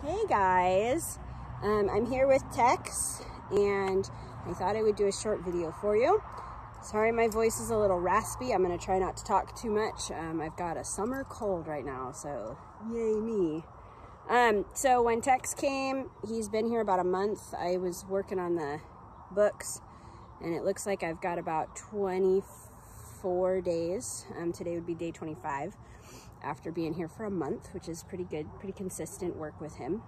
Hey guys, I'm here with Tex and I thought I would do a short video for you. Sorry my voice is a little raspy. I'm going to try not to talk too much. I've got a summer cold right now, so yay me. So when Tex came, he's been here about a month. I was working on the books and it looks like I've got about 24 days. Today would be day 25. After being here for a month, which is pretty good, pretty consistent work with him.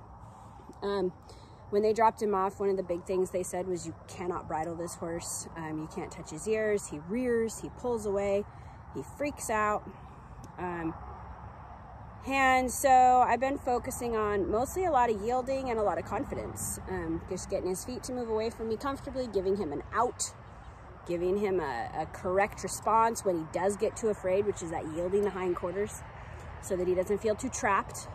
When they dropped him off, one of the big things they said was you cannot bridle this horse. You can't touch his ears. He rears, he pulls away, he freaks out. And so I've been focusing on mostly a lot of yielding and a lot of confidence. Just getting his feet to move away from me comfortably, giving him an out, giving him a correct response when he does get too afraid, which is that yielding the hindquarters, so that he doesn't feel too trapped.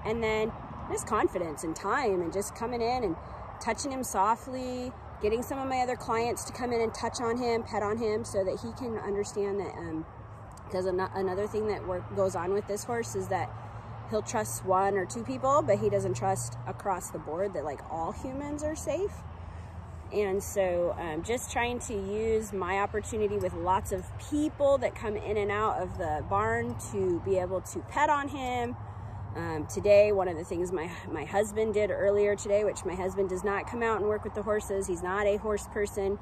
And then just confidence and time and just coming in and touching him softly, getting some of my other clients to come in and touch on him, pet on him, so that he can understand that, because another thing that goes on with this horse is that he'll trust one or two people, but he doesn't trust across the board that like all humans are safe. And so just trying to use my opportunity with lots of people that come in and out of the barn to be able to pet on him. Today, one of the things my husband did earlier today, which my husband does not come out and work with the horses. He's not a horse person,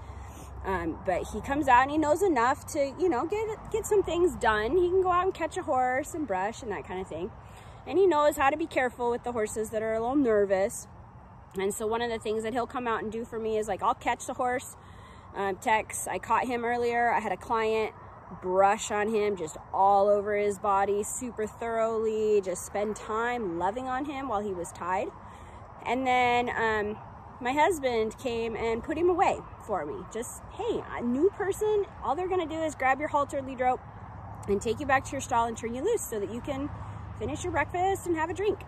but he comes out and he knows enough to, you know, get some things done. He can go out and catch a horse and brush and that kind of thing. And he knows how to be careful with the horses that are a little nervous. And so one of the things that he'll come out and do for me is like, I'll catch the horse. Tex, I caught him earlier. I had a client brush on him just all over his body, super thoroughly, just spend time loving on him while he was tied. And then my husband came and put him away for me. Just, hey, a new person, all they're gonna do is grab your halter lead rope and take you back to your stall and turn you loose so that you can finish your breakfast and have a drink.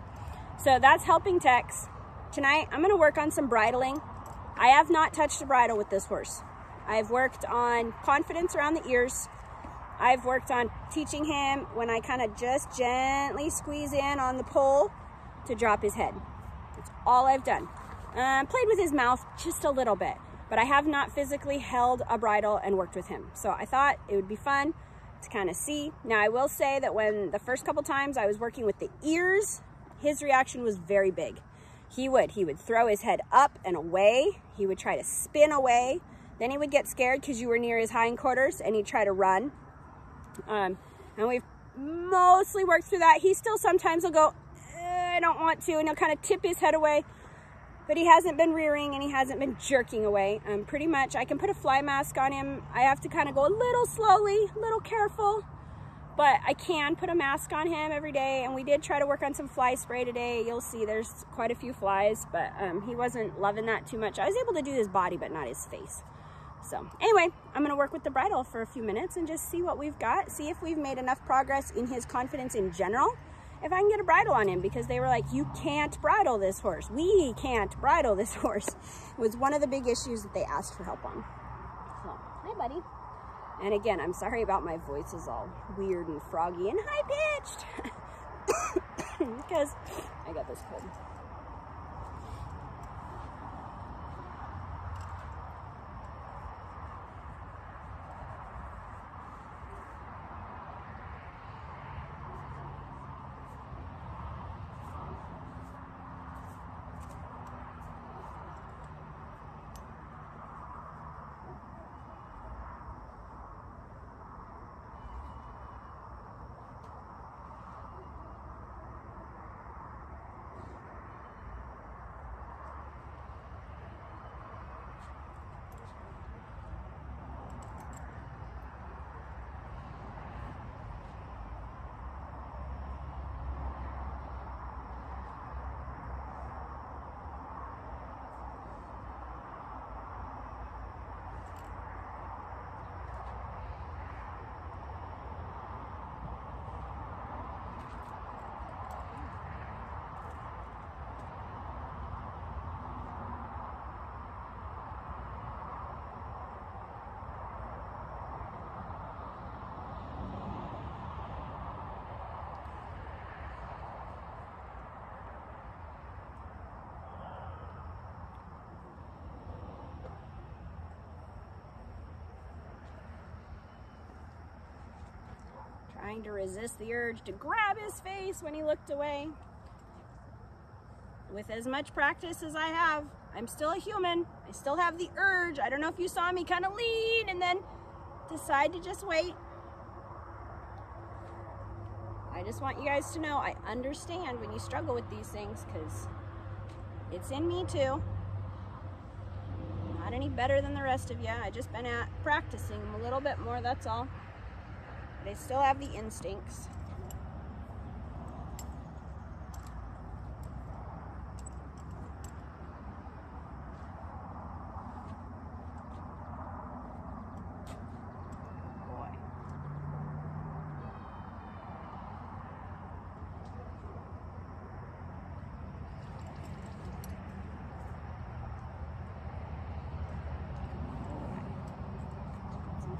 So that's helping Tex. Tonight, I'm gonna work on some bridling. I have not touched a bridle with this horse. I've worked on confidence around the ears. I've worked on teaching him when I kind of just gently squeeze in on the pole to drop his head. That's all I've done. Played with his mouth just a little bit, but I have not physically held a bridle and worked with him. So I thought it would be fun to kind of see. Now I will say that when the first couple times I was working with the ears, his reaction was very big. He would throw his head up and away. He would try to spin away. Then he would get scared because you were near his hindquarters and he'd try to run. And we've mostly worked through that. He still sometimes will go, I don't want to, and he'll kind of tip his head away, but he hasn't been rearing and he hasn't been jerking away. Pretty much I can put a fly mask on him. I have to kind of go a little slowly, a little careful, but I can put a mask on him every day. And we did try to work on some fly spray today. You'll see there's quite a few flies, but he wasn't loving that too much. I was able to do his body, but not his face. So anyway, I'm gonna work with the bridle for a few minutes and just see what we've got, see if we've made enough progress in his confidence in general, if I can get a bridle on him, because they were like, you can't bridle this horse. We can't bridle this horse. It was one of the big issues that they asked for help on. So, hi buddy. And again, I'm sorry about my voice is all weird and froggy and high-pitched because I got this cold. trying to resist the urge to grab his face when he looked away. With as much practice as I have, I'm still a human. I still have the urge. I don't know if you saw me kind of lean and then decide to just wait. I just want you guys to know I understand when you struggle with these things, because it's in me too. Not any better than the rest of you. I just been practicing them a little bit more, that's all. But I still have the instincts.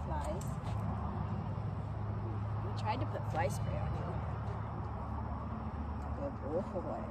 Flies. We tried to put fly spray on you. Good boy.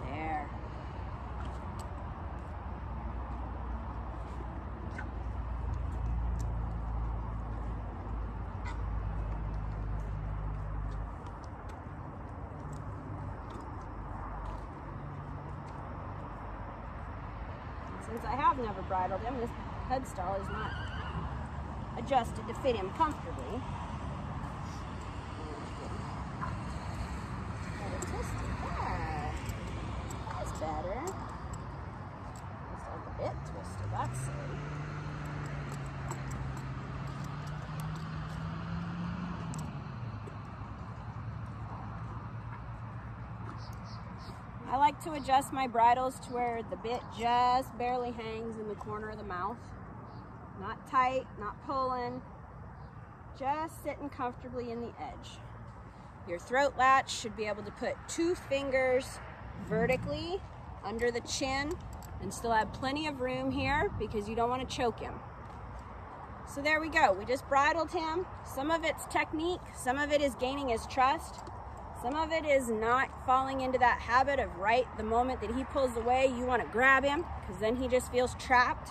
There. Since I have never bridled him, this head stall is not adjusted to fit him comfortably. Better. Just a bit twisted, that's silly. I like to adjust my bridles to where the bit just barely hangs in the corner of the mouth. Not tight, not pulling, just sitting comfortably in the edge. Your throat latch should be able to put 2 fingers vertically under the chin and still have plenty of room here, because you don't want to choke him. So there we go. We just bridled him. Some of it's technique, some of it is gaining his trust, some of it is not falling into that habit of right the moment that he pulls away, you want to grab him, because then he just feels trapped.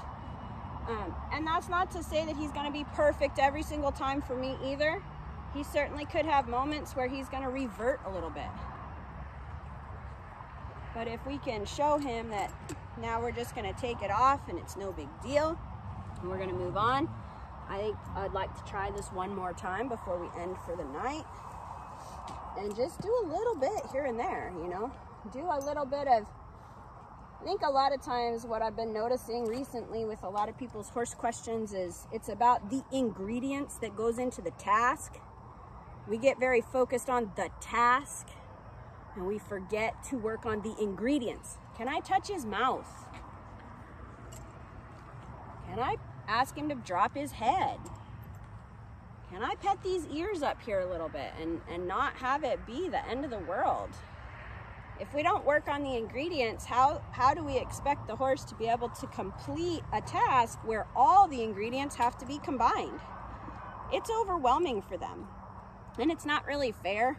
And that's not to say that he's going to be perfect every single time for me either. He certainly could have moments where he's going to revert a little bit. But if we can show him that now we're just going to take it off and it's no big deal, and we're going to move on, I think I'd like to try this one more time before we end for the night. And just do a little bit here and there, you know. Do a little bit of, I think a lot of times what I've been noticing recently with a lot of people's horse questions is it's about the ingredients that goes into the task. We get very focused on the task, and we forget to work on the ingredients. Can I touch his mouth? Can I ask him to drop his head? Can I pet these ears up here a little bit and not have it be the end of the world? If we don't work on the ingredients, how do we expect the horse to be able to complete a task where all the ingredients have to be combined? It's overwhelming for them. And it's not really fair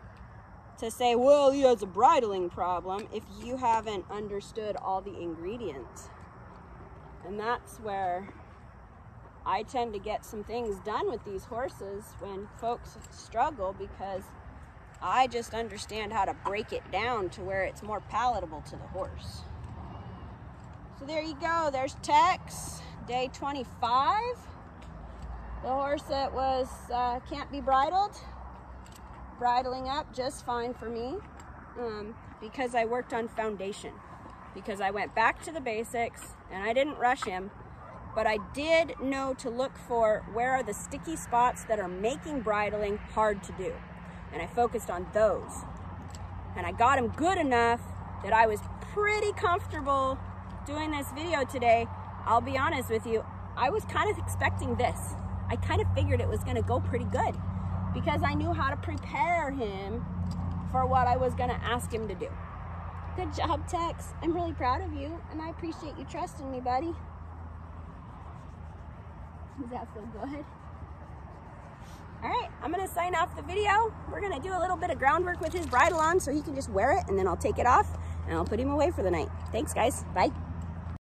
to say, well, he has a bridling problem if you haven't understood all the ingredients. And that's where I tend to get some things done with these horses when folks struggle, because I just understand how to break it down to where it's more palatable to the horse. So there you go. There's Tex, day 25. The horse that was can't be bridled. Bridling up just fine for me, because I worked on foundation, because I went back to the basics and I didn't rush him, but I did know to look for where are the sticky spots that are making bridling hard to do, and I focused on those, and I got him good enough that I was pretty comfortable doing this video today. I'll be honest with you, I was kind of expecting this. I kind of figured it was going to go pretty good. because I knew how to prepare him for what I was gonna ask him to do. Good job, Tex. I'm really proud of you, and I appreciate you trusting me, buddy. Does that feel good? All right, I'm gonna sign off the video. We're gonna do a little bit of groundwork with his bridle on so he can just wear it, and then I'll take it off and I'll put him away for the night. Thanks, guys. Bye.